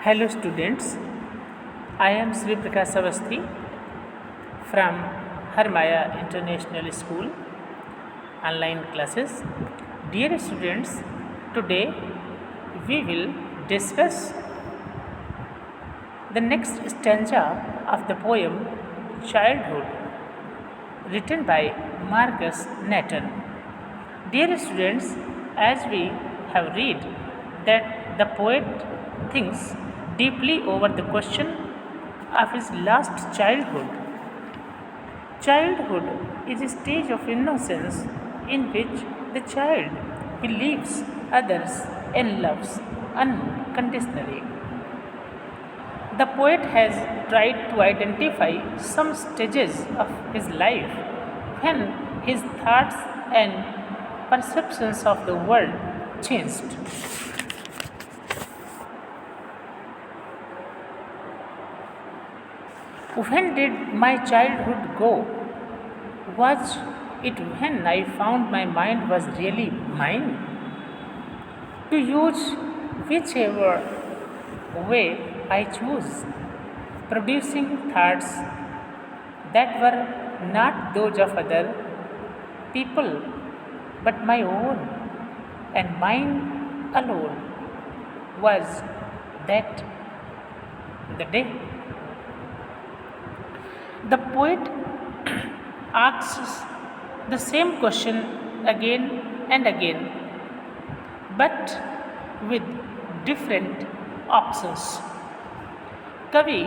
Hello students, I am Sri Prakash Avasthi from Harmaya International School online classes. Dear students, today we will discuss the next stanza of the poem Childhood written by Marcus Nathan. Dear students, as we have read that the poet thinks deeply over the question of his lost childhood. Childhood is a stage of innocence in which the child believes others and loves unconditionally. The poet has tried to identify some stages of his life when his thoughts and perceptions of the world changed. When did my childhood go? Was it when I found my mind was really mine? To use whichever way I choose, producing thoughts that were not those of other people but my own, and mine alone was that the day. The poet asks the same question again and again, but with different options. कवि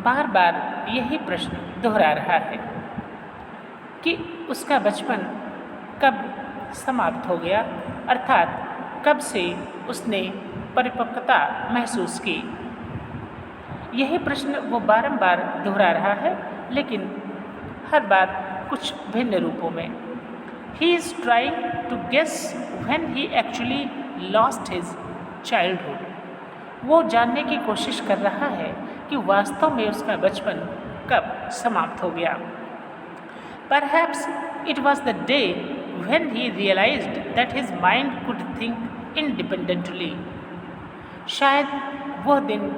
बार बार यही प्रश्न दोहरा रहा है कि उसका बचपन कब समाप्त हो गया, अर्थात कब से उसने परिपक्वता महसूस की। यही प्रश्न वो बारंबार दोहरा रहा है, लेकिन हर बार कुछ भिन्न रूपों में। He is trying to guess when he actually lost his childhood. वो जानने की कोशिश कर रहा है कि वास्तव में उसका बचपन कब समाप्त हो गया। Perhaps it was the day when he realised that his mind could think independently. शायद वह दिन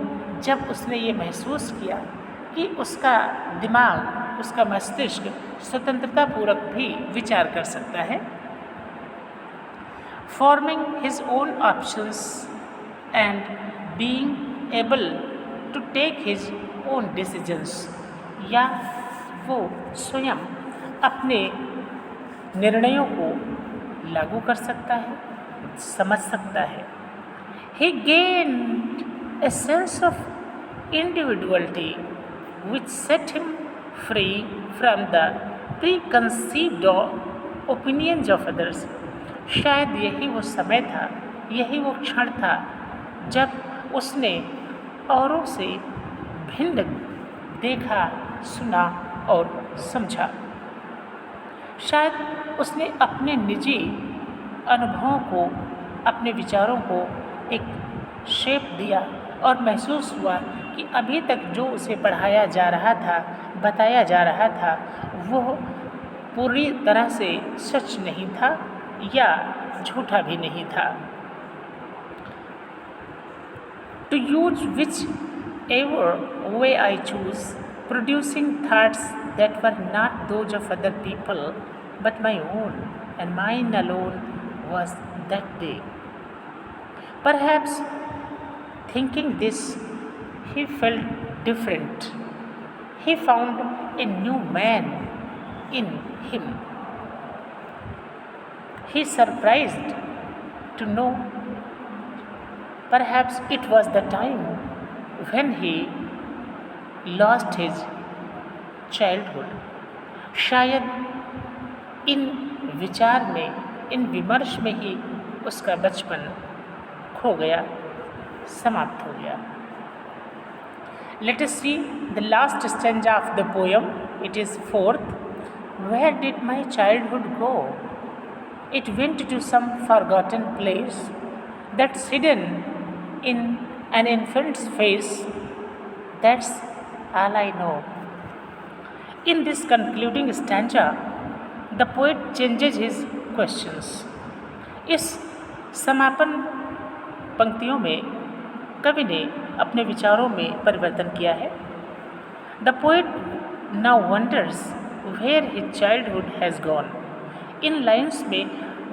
जब उसने ये महसूस किया कि उसका दिमाग, उसका मस्तिष्क स्वतंत्रतापूर्वक भी विचार कर सकता है। Forming his own options and being able to take his own decisions, या वो स्वयं अपने निर्णयों को लागू कर सकता है, समझ सकता है। He gained a sense of individuality which set him free from the preconceived opinions of others. शायद यही वो समय था, यही वो क्षण था जब उसने औरों से भिन्न देखा, सुना और समझा। शायद उसने अपने निजी अनुभवों को, अपने विचारों को एक शेप दिया और महसूस हुआ कि अभी तक जो उसे पढ़ाया जा रहा था, बताया जा रहा था, वह पूरी तरह से सच नहीं था या झूठा भी नहीं था। To use whichever way I choose, producing thoughts that were not those of other people but my own, and mine alone was that day. Perhaps thinking this, he felt different. He found a new man in him. He surprised to know perhaps it was the time when he lost his childhood. शायद इन विचार में, इन विमर्श में ही उसका बचपन खो गया, समाप्त हो गया। Let us see the last stanza of the poem. It is fourth. Where did my childhood go? It went to some forgotten place that's hidden in an infant's face. That's all I know. In this concluding stanza, the poet changes his questions. इस समापन पंक्तियों में कवि ने अपने विचारों में परिवर्तन किया है। The poet now wonders where his childhood has gone. इन लाइन्स में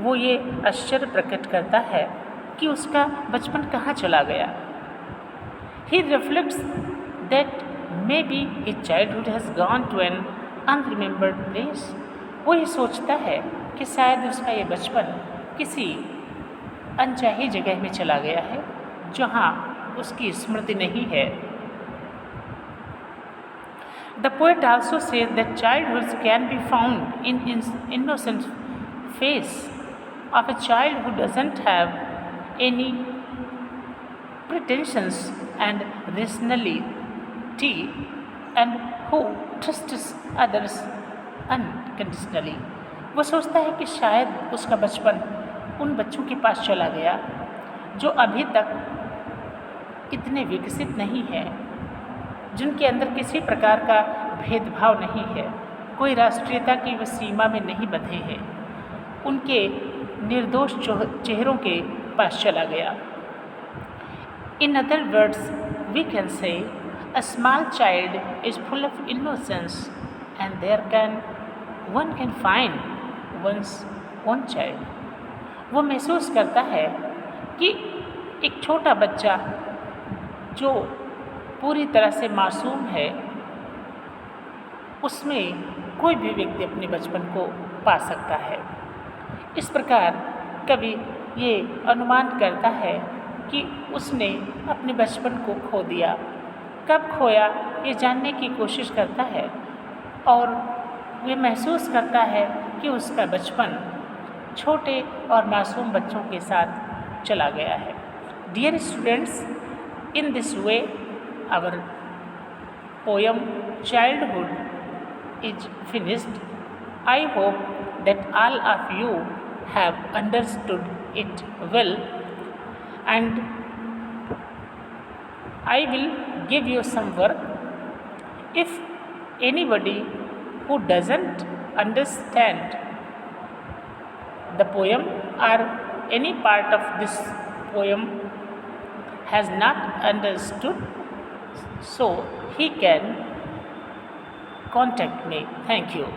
वो ये आश्चर्य प्रकट करता है कि उसका बचपन कहाँ चला गया। He reflects that may be his childhood has gone to an unremembered place. वो ये सोचता है कि शायद उसका ये बचपन किसी अनचाही जगह में चला गया है जहाँ उसकी स्मृति नहीं है। The poet also says that childhood can be found in innocent face of a child who doesn't have any pretensions and rationality and who trusts others unconditionally। वो सोचता है कि शायद उसका बचपन उन बच्चों के पास चला गया जो अभी तक इतने विकसित नहीं हैं, जिनके अंदर किसी प्रकार का भेदभाव नहीं है, कोई राष्ट्रीयता की वे सीमा में नहीं बंधे हैं, उनके निर्दोष चेहरों के पास चला गया। In other words, we can say a small child is full of innocence and one can find one's own child। वो महसूस करता है कि एक छोटा बच्चा जो पूरी तरह से मासूम है, उसमें कोई भी व्यक्ति अपने बचपन को पा सकता है। इस प्रकार कवि ये अनुमान करता है कि उसने अपने बचपन को खो दिया। कब खोया ये जानने की कोशिश करता है और वे महसूस करता है कि उसका बचपन छोटे और मासूम बच्चों के साथ चला गया है। Dear students, in this way our poem childhood is finished. I hope that all of you have understood it well and I will give you some work. If anybody who doesn't understand the poem or any part of this poem has not understood, so he can contact me. Thank you.